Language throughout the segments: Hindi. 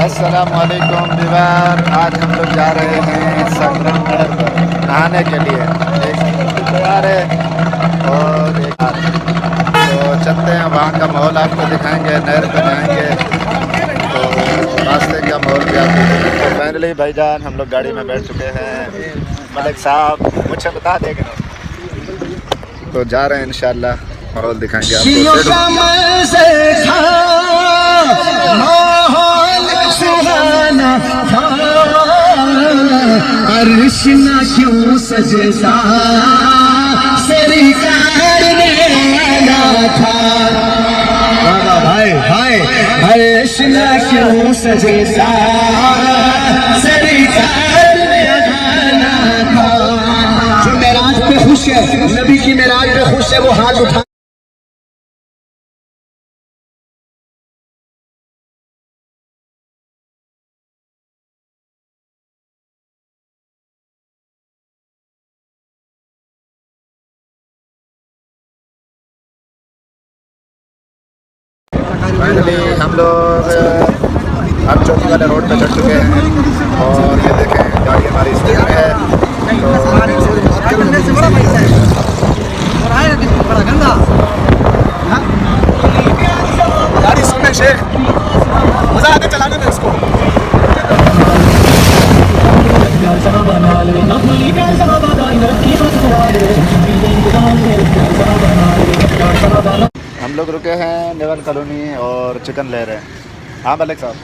अस्सलामुअलैकुम दीवार। आज हम लोग जा रहे हैं सकरम नहर पर नहाने के लिए। एक तैयार है और एक तो चलते हैं, वहाँ का माहौल आपको दिखाएंगे। नहर पर जाएंगे तो रास्ते का माहौल भी आपको दिखाएंगे। तो फाइनली भाईजान हम लोग गाड़ी में बैठ चुके हैं। मलिक साहब मुझे बता देंगे तो जा रहे हैं, इंशाल्लाह माहौल दिखाएंगे आपको। अर्श ना क्यों सजदा सरकार ने आना था। भाई भाई अर्श ना क्यों सजदा सरकार ने आना था। जो मेराज पे खुश है, नबी की मेराज पे खुश है, वो हाथ उठा। फाइनली हम लोग अब चौकी वाले रोड पे चढ़ चुके हैं और ये देखें गाड़ी हमारी स्पीड में है। गाड़ी सुनने शेख मजा आते चलाने में उसको। हम लोग रुके हैं नेवल कॉलोनी और चिकन ले रहे हैं। हाँ मलिक साहब,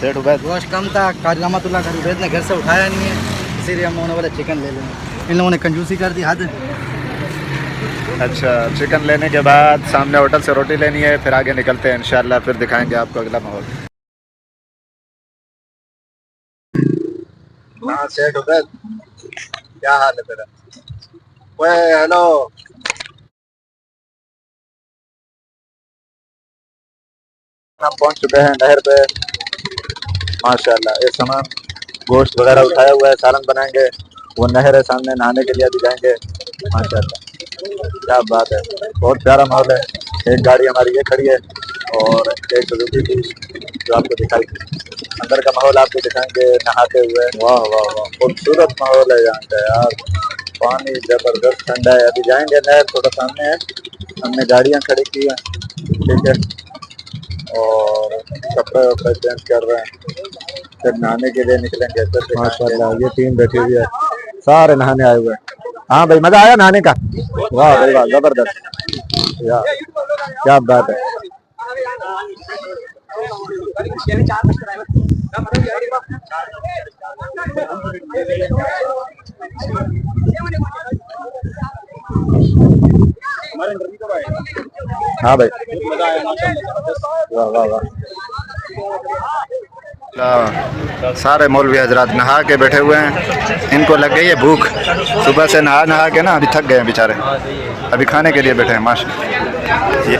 सेठ उबैद गोश्त कम था, रहमतुल्लाह का उबैद ने घर से उठाया नहीं है, इसीलिए हम उन्होंने बोला चिकन ले लेंगे। इन लोगों ने कंजूसी कर दी हद। अच्छा, चिकन लेने के बाद सामने होटल से रोटी लेनी है, फिर आगे निकलते हैं इंशाल्लाह, फिर दिखाएंगे आपको अगला माहौल। हाँ सेठ उबैद, क्या हाल है तेरा? ओए हेलो, हम पहुंच चुके हैं नहर पे माशाल्लाह। ये सामान गोश्त वगैरह उठाया हुआ है, सालन बनाएंगे। वो नहर है सामने, नहाने के लिए अभी जाएंगे माशाल्लाह। क्या बात है, बहुत प्यारा माहौल है। एक गाड़ी हमारी ये खड़ी है और एक सुजुकी थी जो आपको दिखाई थी। अंदर का माहौल आपको दिखाएंगे नहाते हुए। वाह वाह वाह, खूबसूरत माहौल है यहाँ का यार। पानी जबरदस्त ठंडा है। अभी जाएंगे नहर, थोड़ा सामने है, हमने गाड़ियाँ खड़ी की हैं, ठीक है, और कपड़े वपड़े चेंज कर रहे हैं, फिर नहाने के लिए निकलेंगे। माशाल्लाह ये टीम बैठी हुई है, सारे नहाने आए हुए हैं। हाँ भाई, मजा आया नहाने का? वाह भाई वाह, जबरदस्त यार, क्या बात है। हाँ भाई, वाह वाह वाह। सारे मौलवी हजरात नहा के बैठे हुए हैं। इनको लग गई है भूख, सुबह से नहा नहा के ना अभी थक गए हैं बेचारे, अभी खाने के लिए बैठे हैं माशाल्लाह। ये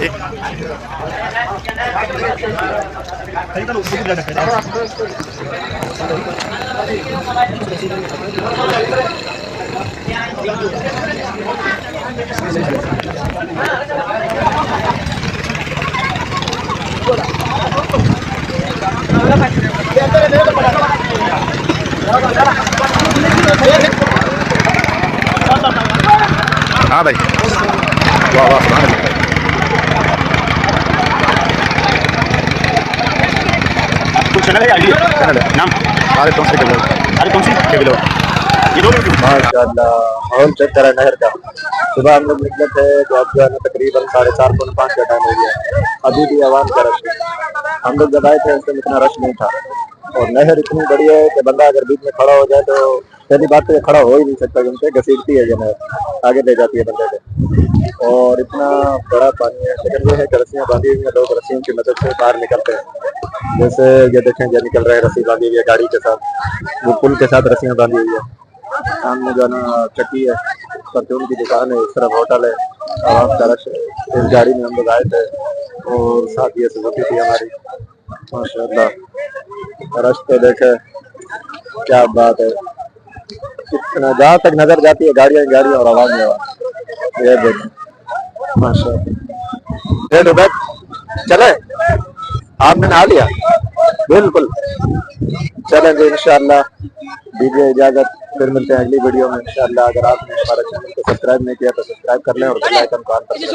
हाँ भाई, वाह वाह, सुभान अल्लाह। कुछ चैनल है आईडी चैनल है नाम अरे कौन सी के बिलो ये दो माशाल्लाह। माहौल चेक करा नहर का। सुबह हम लोग निकले थे तो अब जो है ना तकरीबन 4:30 पौने 5 का टाइम हो गया। अभी भी आवाम का रश है। हम लोग जब आए थे उस टाइम इतना रश नहीं था और नहर इतनी बड़ी है कि बंदा अगर बीच में खड़ा हो जाए तो पहली बात तो ये खड़ा हो ही नहीं सकता, क्योंकि घसीटती है ये नहर, आगे ले जाती है बंदे को, और इतना बड़ा पानी है। लेकिन ये है कि रस्सियाँ बांधी हुई हैं, लोग रस्सियों की मदद से बाहर निकलते हैं। जैसे ये देखें, ये निकल रहे हैं, रस्सी बांधी हुई है गाड़ी के साथ, वो पुल के साथ रस्सियाँ बांधी हुई है। सामने जो है ना चक्की है, परचून की दुकान है, इस तरफ होटल है, आवाम का रश है। इस गाड़ी में हम लोग आए थे और साथ ये सुजुकी थी हमारी माशाल्लाह। रश तो देखे, क्या बात है, इतना जहाँ तक नजर जाती है गाड़ियाँ गाड़ियाँ और आवाज में आवाज। ये देखें माशाल्लाह। चले आपने नहा लिया? बिल्कुल। चलेंगे इंशाल्लाह, दीजिए इजाजत, फिर मिलते हैं अगली वीडियो में इंशाल्लाह। अगर आपने हमारा चैनल को सब्सक्राइब नहीं किया तो सब्सक्राइब कर लें और बेल आइकन को ऑन कर दें।